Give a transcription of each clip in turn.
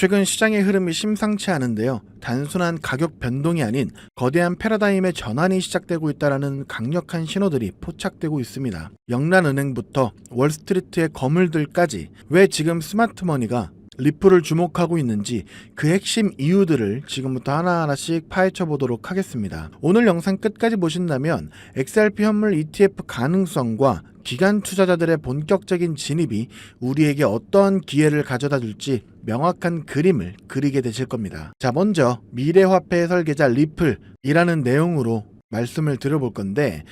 최근 시장의 흐름이 심상치 않은데요. 단순한 가격 변동이 아닌 거대한 패러다임의 전환이 시작되고 있다는 강력한 신호들이 포착되고 있습니다. 영란은행부터 월스트리트의 거물들까지 왜 지금 스마트머니가 리플을 주목하고 있는지 그 핵심 이유들을 지금부터 하나하나씩 파헤쳐 보도록 하겠습니다. 오늘 영상 끝까지 보신다면 XRP 현물 ETF 가능성과 기관 투자자들의 본격적인 진입이 우리에게 어떠한 기회를 가져다 줄지 명확한 그림을 그리게 되실 겁니다. 자, 먼저 미래화폐의 설계자 리플이라는 내용으로 말씀을 드려볼 건데,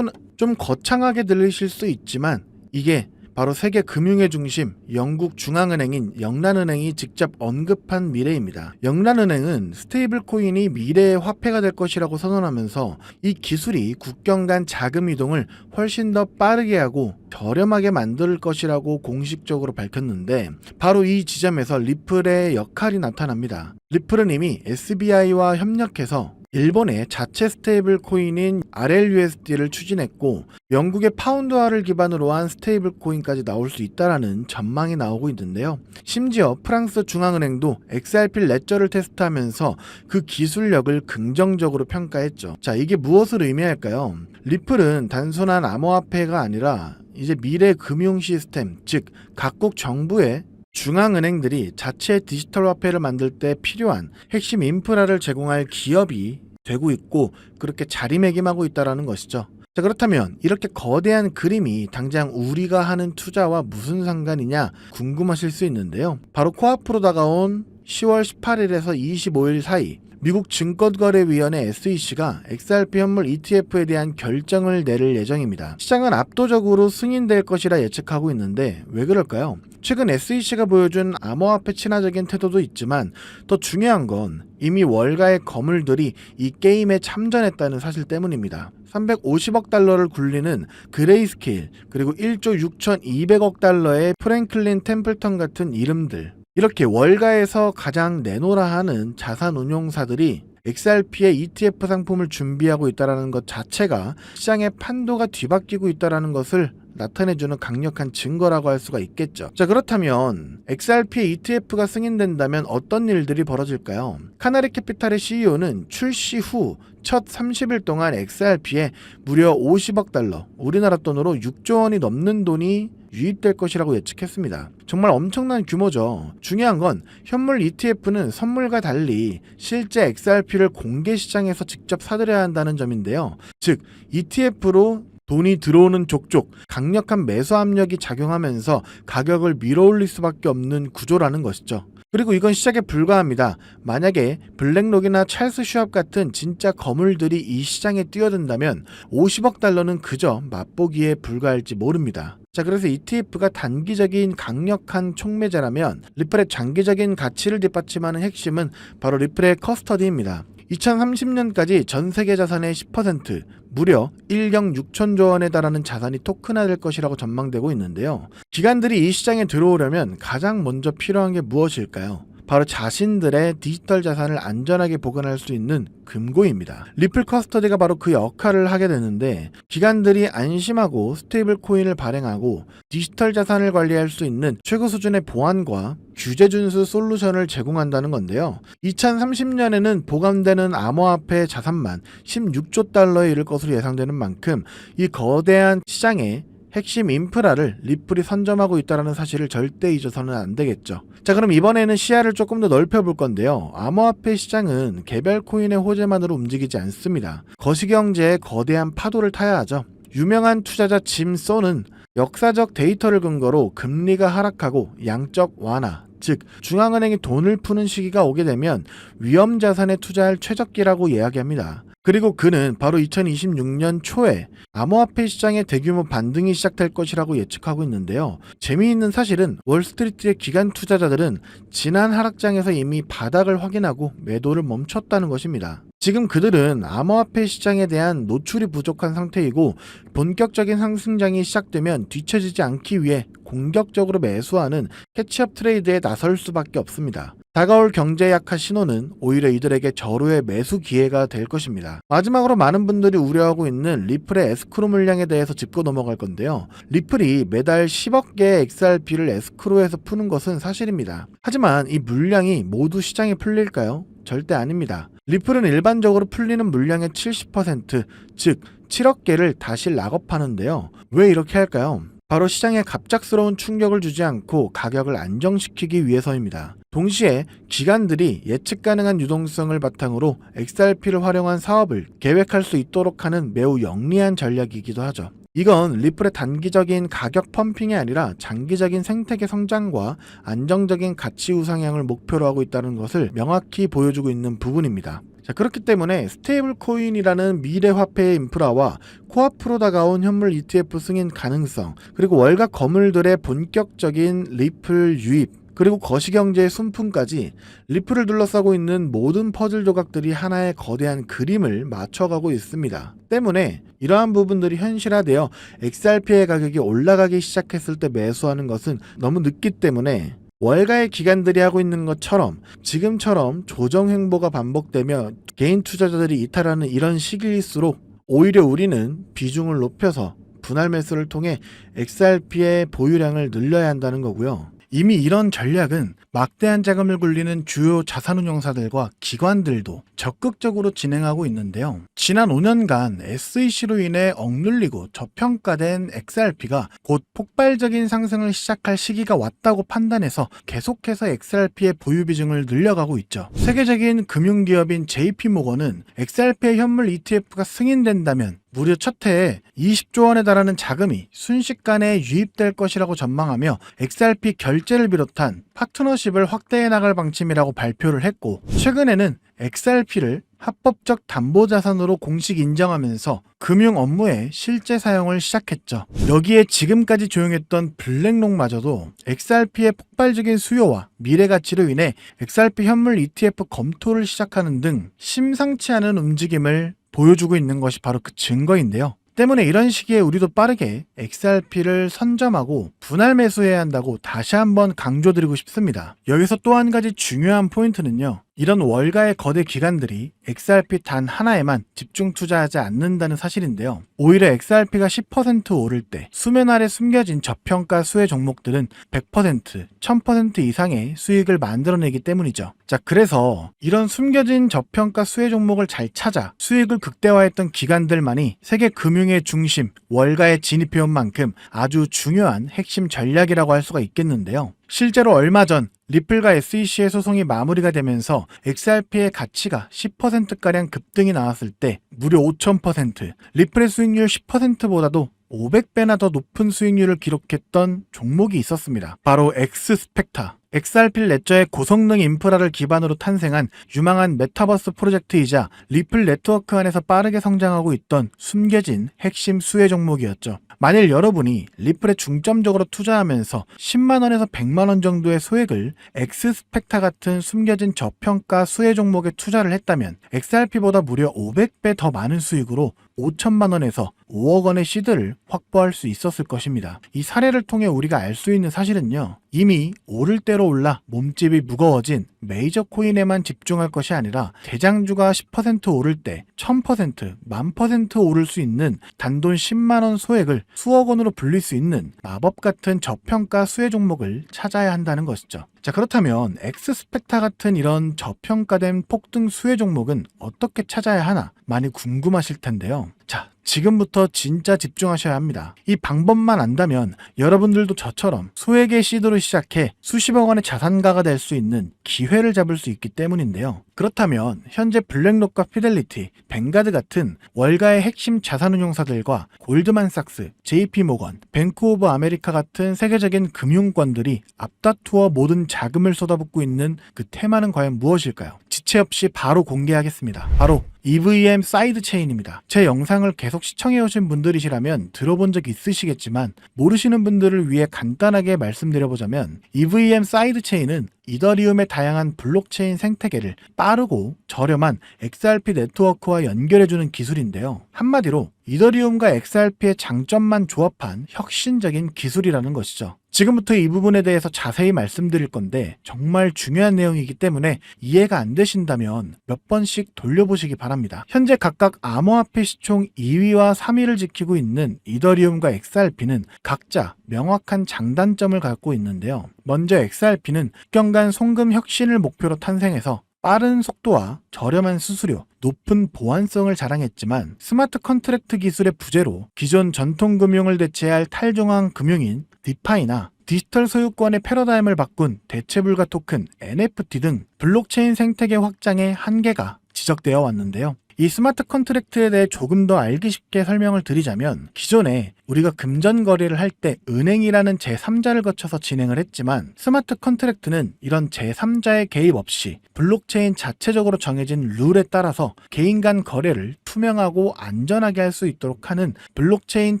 좀 거창하게 들리실 수 있지만 이게 바로 세계 금융의 중심 영국 중앙은행인 영란은행이 직접 언급한 미래입니다. 영란은행은 스테이블 코인이 미래의 화폐가 될 것이라고 선언하면서 이 기술이 국경 간 자금 이동을 훨씬 더 빠르게 하고 저렴하게 만들 것이라고 공식적으로 밝혔는데, 바로 이 지점에서 리플의 역할이 나타납니다. 리플은 이미 SBI와 협력해서 일본의 자체 스테이블 코인인 RLUSD를 추진했고, 영국의 파운드화를 기반으로 한 스테이블 코인까지 나올 수 있다라는 전망이 나오고 있는데요. 심지어 프랑스 중앙은행도 XRP 레저를 테스트하면서 그 기술력을 긍정적으로 평가했죠. 자, 이게 무엇을 의미할까요? 리플은 단순한 암호화폐가 아니라 이제 미래 금융 시스템, 즉 각국 정부의 중앙은행들이 자체 디지털 화폐를 만들 때 필요한 핵심 인프라를 제공할 기업이 되고 있고, 그렇게 자리매김하고 있다는 것이죠. 자, 그렇다면 이렇게 거대한 그림이 당장 우리가 하는 투자와 무슨 상관이냐 궁금하실 수 있는데요. 바로 코앞으로 다가온 10월 18일에서 25일 사이 미국 증권거래위원회 SEC가 XRP 현물 ETF에 대한 결정을 내릴 예정입니다. 시장은 압도적으로 승인될 것이라 예측하고 있는데 왜 그럴까요? 최근 SEC가 보여준 암호화폐 친화적인 태도도 있지만 더 중요한 건 이미 월가의 거물들이 이 게임에 참전했다는 사실 때문입니다. 350억 달러를 굴리는 그레이스케일, 그리고 1조 6,200억 달러의 프랭클린 템플턴 같은 이름들, 이렇게 월가에서 가장 내놓으라 하는 자산운용사들이 XRP의 ETF 상품을 준비하고 있다는 것 자체가 시장의 판도가 뒤바뀌고 있다는 것을 나타내주는 강력한 증거라고 할 수가 있겠죠. 자, 그렇다면 XRP의 ETF가 승인된다면 어떤 일들이 벌어질까요? 카나리 캐피탈의 CEO는 출시 후 첫 30일 동안 XRP에 무려 50억 달러, 우리나라 돈으로 6조 원이 넘는 돈이 유입될 것이라고 예측했습니다. 정말 엄청난 규모죠. 중요한 건 현물 ETF는 선물과 달리 실제 XRP를 공개 시장에서 직접 사들여야 한다는 점인데요. 즉, ETF로 돈이 들어오는 족족 강력한 매수 압력이 작용하면서 가격을 밀어올릴 수밖에 없는 구조라는 것이죠. 그리고 이건 시작에 불과합니다. 만약에 블랙록이나 찰스 슈왑 같은 진짜 거물들이 이 시장에 뛰어든다면 50억 달러는 그저 맛보기에 불과할지 모릅니다. 자, 그래서 ETF가 단기적인 강력한 촉매제라면 리플의 장기적인 가치를 뒷받침하는 핵심은 바로 리플의 커스터디입니다. 2030년까지 전 세계 자산의 10%, 무려 1경 6천조 원에 달하는 자산이 토큰화될 것이라고 전망되고 있는데요. 기관들이 이 시장에 들어오려면 가장 먼저 필요한 게 무엇일까요? 바로 자신들의 디지털 자산을 안전하게 보관할 수 있는 금고입니다. 리플 커스터디가 바로 그 역할을 하게 되는데, 기관들이 안심하고 스테이블 코인을 발행하고 디지털 자산을 관리할 수 있는 최고 수준의 보안과 규제 준수 솔루션을 제공한다는 건데요. 2030년에는 보관되는 암호화폐 자산만 16조 달러에 이를 것으로 예상되는 만큼 이 거대한 시장에 핵심 인프라를 리플이 선점하고 있다는 사실을 절대 잊어서는 안 되겠죠. 자, 그럼 이번에는 시야를 조금 더 넓혀볼 건데요. 암호화폐 시장은 개별 코인의 호재만으로 움직이지 않습니다. 거시경제의 거대한 파도를 타야 하죠. 유명한 투자자 짐 소는 역사적 데이터를 근거로 금리가 하락하고 양적 완화, 즉 중앙은행이 돈을 푸는 시기가 오게 되면 위험자산에 투자할 최적기라고 이야기합니다. 그리고 그는 바로 2026년 초에 암호화폐 시장의 대규모 반등이 시작될 것이라고 예측하고 있는데요. 재미있는 사실은 월스트리트의 기관 투자자들은 지난 하락장에서 이미 바닥을 확인하고 매도를 멈췄다는 것입니다. 지금 그들은 암호화폐 시장에 대한 노출이 부족한 상태이고, 본격적인 상승장이 시작되면 뒤처지지 않기 위해 공격적으로 매수하는 캐치업 트레이드에 나설 수밖에 없습니다. 다가올 경제 약화 신호는 오히려 이들에게 절호의 매수 기회가 될 것입니다. 마지막으로 많은 분들이 우려하고 있는 리플의 에스크로 물량에 대해서 짚고 넘어갈 건데요. 리플이 매달 10억 개의 XRP를 에스크로에서 푸는 것은 사실입니다. 하지만 이 물량이 모두 시장에 풀릴까요? 절대 아닙니다. 리플은 일반적으로 풀리는 물량의 70%, 즉 7억 개를 다시 락업하는데요. 왜 이렇게 할까요? 바로 시장에 갑작스러운 충격을 주지 않고 가격을 안정시키기 위해서입니다. 동시에 기관들이 예측 가능한 유동성을 바탕으로 XRP를 활용한 사업을 계획할 수 있도록 하는 매우 영리한 전략이기도 하죠. 이건 리플의 단기적인 가격 펌핑이 아니라 장기적인 생태계 성장과 안정적인 가치 우상향을 목표로 하고 있다는 것을 명확히 보여주고 있는 부분입니다. 자, 그렇기 때문에 스테이블 코인이라는 미래 화폐의 인프라와 코앞으로 다가온 현물 ETF 승인 가능성, 그리고 월가 거물들의 본격적인 리플 유입, 그리고 거시경제의 순풍까지 리플을 둘러싸고 있는 모든 퍼즐 조각들이 하나의 거대한 그림을 맞춰가고 있습니다. 때문에 이러한 부분들이 현실화되어 XRP의 가격이 올라가기 시작했을 때 매수하는 것은 너무 늦기 때문에 월가의 기관들이 하고 있는 것처럼 지금처럼 조정 행보가 반복되며 개인 투자자들이 이탈하는 이런 시기일수록 오히려 우리는 비중을 높여서 분할 매수를 통해 XRP의 보유량을 늘려야 한다는 거고요. 이미 이런 전략은 막대한 자금을 굴리는 주요 자산운용사들과 기관들도 적극적으로 진행하고 있는데요. 지난 5년간 SEC로 인해 억눌리고 저평가된 XRP가 곧 폭발적인 상승을 시작할 시기가 왔다고 판단해서 계속해서 XRP의 보유 비중을 늘려가고 있죠. 세계적인 금융기업인 JP모건은 XRP의 현물 ETF가 승인된다면 무려 첫 해에 20조 원에 달하는 자금이 순식간에 유입될 것이라고 전망하며 XRP 결제를 비롯한 파트너십을 확대해 나갈 방침이라고 발표를 했고, 최근에는 XRP를 합법적 담보자산으로 공식 인정하면서 금융 업무에 실제 사용을 시작했죠. 여기에 지금까지 조용했던 블랙록마저도 XRP의 폭발적인 수요와 미래 가치로 인해 XRP 현물 ETF 검토를 시작하는 등 심상치 않은 움직임을 보여주고 있는 것이 바로 그 증거인데요. 때문에 이런 시기에 우리도 빠르게 XRP를 선점하고 분할 매수해야 한다고 다시 한번 강조드리고 싶습니다. 여기서 또 한 가지 중요한 포인트는요. 이런 월가의 거대 기관들이 XRP 단 하나에만 집중 투자하지 않는다는 사실인데요. 오히려 XRP가 10% 오를 때 수면 아래 숨겨진 저평가 수혜 종목들은 100%, 1000% 이상의 수익을 만들어내기 때문이죠. 자, 그래서 이런 숨겨진 저평가 수혜 종목을 잘 찾아 수익을 극대화했던 기관들만이 세계 금융의 중심, 월가에 진입해온 만큼 아주 중요한 핵심 전략이라고 할 수가 있겠는데요. 실제로 얼마 전 리플과 SEC의 소송이 마무리가 되면서 XRP의 가치가 10%가량 급등이 나왔을 때 무려 5000%, 리플의 수익률 10%보다도 500배나 더 높은 수익률을 기록했던 종목이 있었습니다. 바로 엑스스펙타. XRP 레저의 고성능 인프라를 기반으로 탄생한 유망한 메타버스 프로젝트이자 리플 네트워크 안에서 빠르게 성장하고 있던 숨겨진 핵심 수혜 종목이었죠. 만일 여러분이 리플에 중점적으로 투자하면서 10만원에서 100만원 정도의 소액을 엑스스펙타 같은 숨겨진 저평가 수혜 종목에 투자를 했다면 XRP보다 무려 500배 더 많은 수익으로 5천만원에서 5억 원의 시드를 확보할 수 있었을 것입니다. 이 사례를 통해 우리가 알 수 있는 사실은요. 이미 오를 대로 올라 몸집이 무거워진 메이저 코인에만 집중할 것이 아니라 대장주가 10% 오를 때 1000%, 10,000% 오를 수 있는 단돈 10만원 소액을 수억 원으로 불릴 수 있는 마법 같은 저평가 수혜 종목을 찾아야 한다는 것이죠. 자, 그렇다면 엑스스펙타 같은 이런 저평가된 폭등 수혜 종목은 어떻게 찾아야 하나 많이 궁금하실 텐데요. 자, 지금부터 진짜 집중하셔야 합니다. 이 방법만 안다면 여러분들도 저처럼 소액의 시드로 시작해 수십억 원의 자산가가 될 수 있는 기회를 잡을 수 있기 때문인데요. 그렇다면 현재 블랙록과 피델리티, 뱅가드 같은 월가의 핵심 자산운용사들과 골드만삭스, JP모건, 뱅크 오브 아메리카 같은 세계적인 금융권들이 앞다투어 모든 자금을 쏟아붓고 있는 그 테마는 과연 무엇일까요? 지체 없이 바로 공개하겠습니다. 바로 EVM 사이드 체인입니다. 제 영상을 계속 시청해오신 분들이시라면 들어본 적 있으시겠지만 모르시는 분들을 위해 간단하게 말씀드려보자면 EVM 사이드 체인은 이더리움의 다양한 블록체인 생태계를 빠르고 저렴한 XRP 네트워크와 연결해주는 기술인데요. 한마디로 이더리움과 XRP의 장점만 조합한 혁신적인 기술이라는 것이죠. 지금부터 이 부분에 대해서 자세히 말씀드릴 건데 정말 중요한 내용이기 때문에 이해가 안 되신다면 몇 번씩 돌려보시기 바랍니다. 현재 각각 암호화폐 시총 2위와 3위를 지키고 있는 이더리움과 XRP는 각자 명확한 장단점을 갖고 있는데요. 먼저 XRP는 국경간 송금 혁신을 목표로 탄생해서 빠른 속도와 저렴한 수수료, 높은 보안성을 자랑했지만 스마트 컨트랙트 기술의 부재로 기존 전통 금융을 대체할 탈중앙 금융인 디파이나 디지털 소유권의 패러다임을 바꾼 대체불가 토큰 NFT 등 블록체인 생태계 확장의 한계가 지적되어 왔는데요. 이 스마트 컨트랙트에 대해 조금 더 알기 쉽게 설명을 드리자면 기존에 우리가 금전 거래를 할 때 은행이라는 제3자를 거쳐서 진행을 했지만 스마트 컨트랙트는 이런 제3자의 개입 없이 블록체인 자체적으로 정해진 룰에 따라서 개인 간 거래를 투명하고 안전하게 할 수 있도록 하는 블록체인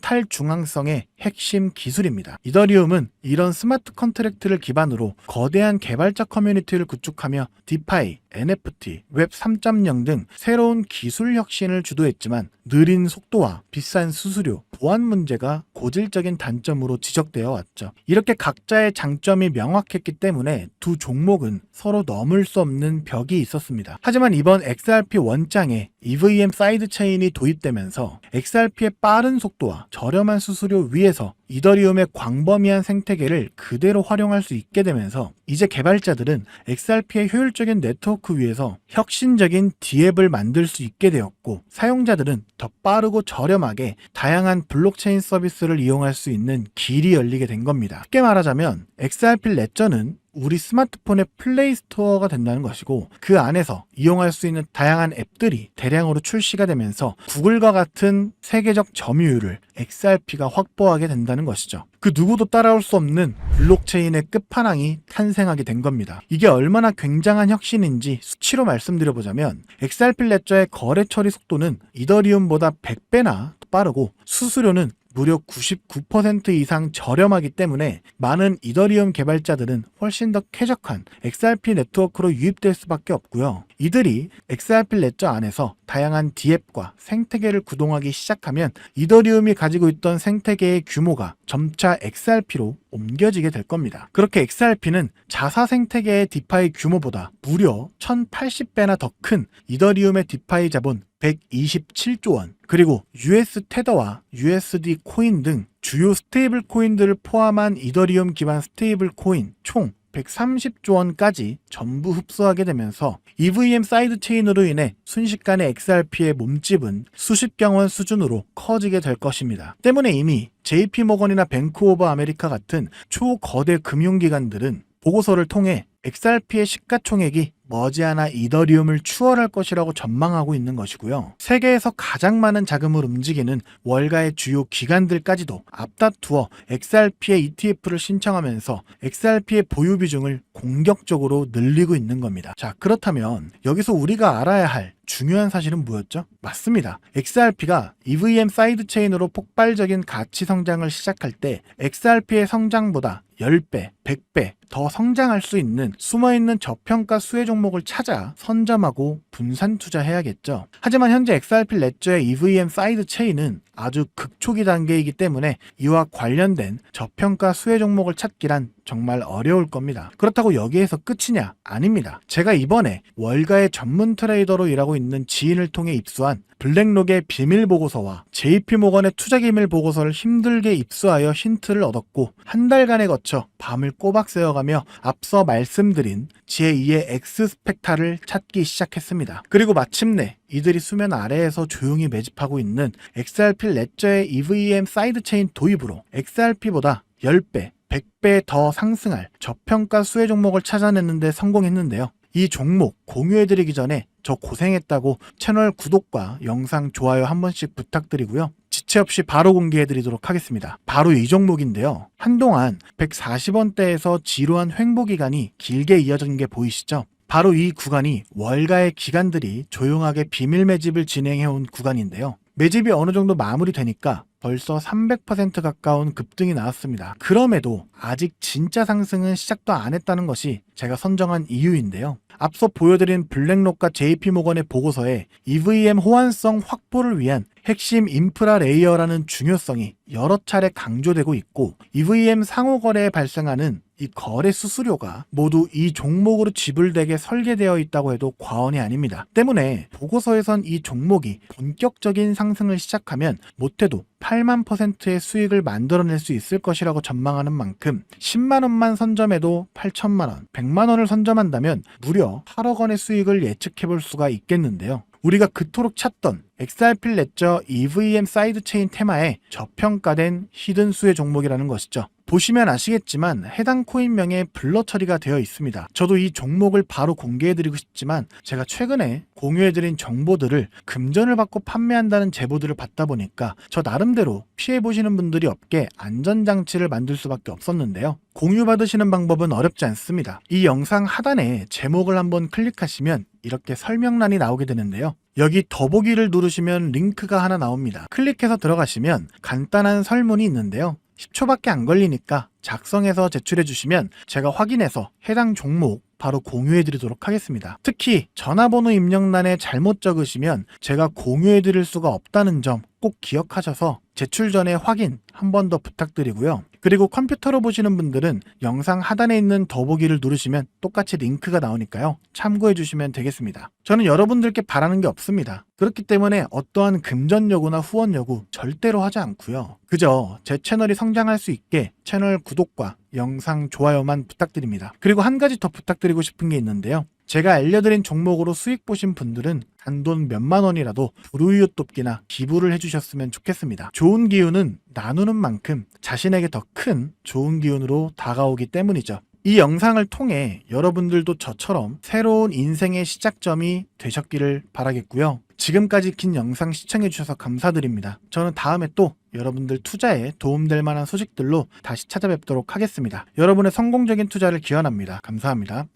탈중앙성의 핵심 기술입니다. 이더리움은 이런 스마트 컨트랙트를 기반으로 거대한 개발자 커뮤니티를 구축하며 디파이, NFT, 웹 3.0 등 새로운 기술 혁신을 주도했지만 느린 속도와 비싼 수수료, 보안 문제가 고질적인 단점으로 지적되어 왔죠. 이렇게 각자의 장점이 명확했기 때문에 두 종목은 서로 넘을 수 없는 벽이 있었습니다. 하지만 이번 XRP 원장에 EVM 사이드 체인이 도입되면서 XRP의 빠른 속도와 저렴한 수수료 위에서 이더리움의 광범위한 생태계를 그대로 활용할 수 있게 되면서 이제 개발자들은 XRP의 효율적인 네트워크 위에서 혁신적인 D앱을 만들 수 있게 되었고 사용자들은 더 빠르고 저렴하게 다양한 블록체인 서비스를 이용할 수 있는 길이 열리게 된 겁니다. 쉽게 말하자면 XRP 레저는 우리 스마트폰의 플레이 스토어가 된다는 것이고 그 안에서 이용할 수 있는 다양한 앱들이 대량으로 출시가 되면서 구글과 같은 세계적 점유율을 XRP가 확보하게 된다는 것이죠. 그 누구도 따라올 수 없는 블록체인의 끝판왕이 탄생하게 된 겁니다. 이게 얼마나 굉장한 혁신인지 수치로 말씀드려보자면 XRP 레저의 거래 처리 속도는 이더리움보다 100배나 빠르고 수수료는 무려 99% 이상 저렴하기 때문에 많은 이더리움 개발자들은 훨씬 더 쾌적한 XRP 네트워크로 유입될 수밖에 없고요. 이들이 XRP 레저 안에서 다양한 D앱과 생태계를 구동하기 시작하면 이더리움이 가지고 있던 생태계의 규모가 점차 XRP로 옮겨지게 될 겁니다. 그렇게 XRP는 자사 생태계의 디파이 규모보다 무려 1080배나 더 큰 이더리움의 디파이 자본 127조 원, 그리고 US 테더와 USD 코인 등 주요 스테이블 코인들을 포함한 이더리움 기반 스테이블 코인 총 130조 원까지 전부 흡수하게 되면서 EVM 사이드 체인으로 인해 순식간에 XRP의 몸집은 수십경 원 수준으로 커지게 될 것입니다. 때문에 이미 JP모건이나 뱅크 오브 아메리카 같은 초거대 금융기관들은 보고서를 통해 XRP의 시가총액이 머지않아 이더리움을 추월할 것이라고 전망하고 있는 것이고요. 세계에서 가장 많은 자금을 움직이는 월가의 주요 기관들까지도 앞다투어 XRP의 ETF를 신청하면서 XRP의 보유 비중을 공격적으로 늘리고 있는 겁니다. 자, 그렇다면 여기서 우리가 알아야 할 중요한 사실은 뭐였죠? 맞습니다. XRP가 EVM 사이드 체인으로 폭발적인 가치 성장을 시작할 때 XRP의 성장보다 10배, 100배 더 성장할 수 있는 숨어있는 저평가 수혜 종목을 찾아 선점하고 분산 투자해야겠죠. 하지만 현재 XRP 레저의 EVM 사이드 체인은 아주 극초기 단계이기 때문에 이와 관련된 저평가 수혜 종목을 찾기란 정말 어려울 겁니다. 그렇다고 여기에서 끝이냐? 아닙니다. 제가 이번에 월가의 전문 트레이더로 일하고 있는 지인을 통해 입수한 블랙록의 비밀 보고서와 JP모건의 투자 기밀 보고서를 힘들게 입수하여 힌트를 얻었고 한 달간에 거쳐 밤을 꼬박 새어가며 앞서 말씀드린 제2의 엑스스펙타를 찾기 시작했습니다. 그리고 마침내 이들이 수면 아래에서 조용히 매집하고 있는 XRP 레저의 EVM 사이드 체인 도입으로 XRP보다 10배, 100배 더 상승할 저평가 수혜 종목을 찾아내는데 성공했는데요. 이 종목 공유해드리기 전에 저 고생했다고 채널 구독과 영상 좋아요 한 번씩 부탁드리고요. 지체 없이 바로 공개해드리도록 하겠습니다. 바로 이 종목인데요. 한동안 140원대에서 지루한 횡보 기간이 길게 이어진 게 보이시죠? 바로 이 구간이 월가의 기관들이 조용하게 비밀 매집을 진행해온 구간인데요. 매집이 어느 정도 마무리되니까 벌써 300% 가까운 급등이 나왔습니다. 그럼에도 아직 진짜 상승은 시작도 안 했다는 것이 제가 선정한 이유인데요. 앞서 보여드린 블랙록과 JP모건의 보고서에 EVM 호환성 확보를 위한 핵심 인프라 레이어라는 중요성이 여러 차례 강조되고 있고 EVM 상호 거래에 발생하는 이 거래 수수료가 모두 이 종목으로 지불되게 설계되어 있다고 해도 과언이 아닙니다. 때문에 보고서에선 이 종목이 본격적인 상승을 시작하면 못해도 8만 %의 수익을 만들어낼 수 있을 것이라고 전망하는 만큼 10만 원만 선점해도 8천만 원, 100만 원을 선점한다면 무려 8억 원의 수익을 예측해 볼 수가 있겠는데요. 우리가 그토록 찾던 XRP 레저 EVM 사이드체인 테마에 저평가된 히든수의 종목이라는 것이죠. 보시면 아시겠지만 해당 코인명에 블러 처리가 되어 있습니다. 저도 이 종목을 바로 공개해드리고 싶지만 제가 최근에 공유해드린 정보들을 금전을 받고 판매한다는 제보들을 받다 보니까 저 나름대로 피해보시는 분들이 없게 안전장치를 만들 수밖에 없었는데요. 공유받으시는 방법은 어렵지 않습니다. 이 영상 하단에 제목을 한번 클릭하시면 이렇게 설명란이 나오게 되는데요. 여기 더보기를 누르시면 링크가 하나 나옵니다. 클릭해서 들어가시면 간단한 설문이 있는데요. 10초밖에 안 걸리니까 작성해서 제출해 주시면 제가 확인해서 해당 종목 바로 공유해 드리도록 하겠습니다. 특히 전화번호 입력란에 잘못 적으시면 제가 공유해 드릴 수가 없다는 점 꼭 기억하셔서 제출 전에 확인 한 번 더 부탁드리고요. 그리고 컴퓨터로 보시는 분들은 영상 하단에 있는 더보기를 누르시면 똑같이 링크가 나오니까요. 참고해 주시면 되겠습니다. 저는 여러분들께 바라는 게 없습니다. 그렇기 때문에 어떠한 금전 요구나 후원 요구 절대로 하지 않고요. 그저 제 채널이 성장할 수 있게 채널 구독과 영상 좋아요만 부탁드립니다. 그리고 한 가지 더 부탁드리고 싶은 게 있는데요. 제가 알려드린 종목으로 수익 보신 분들은 단돈 몇만 원이라도 불우이웃 돕기나 기부를 해주셨으면 좋겠습니다. 좋은 기운은 나누는 만큼 자신에게 더 큰 좋은 기운으로 다가오기 때문이죠. 이 영상을 통해 여러분들도 저처럼 새로운 인생의 시작점이 되셨기를 바라겠고요. 지금까지 긴 영상 시청해주셔서 감사드립니다. 저는 다음에 또 여러분들 투자에 도움될 만한 소식들로 다시 찾아뵙도록 하겠습니다. 여러분의 성공적인 투자를 기원합니다. 감사합니다.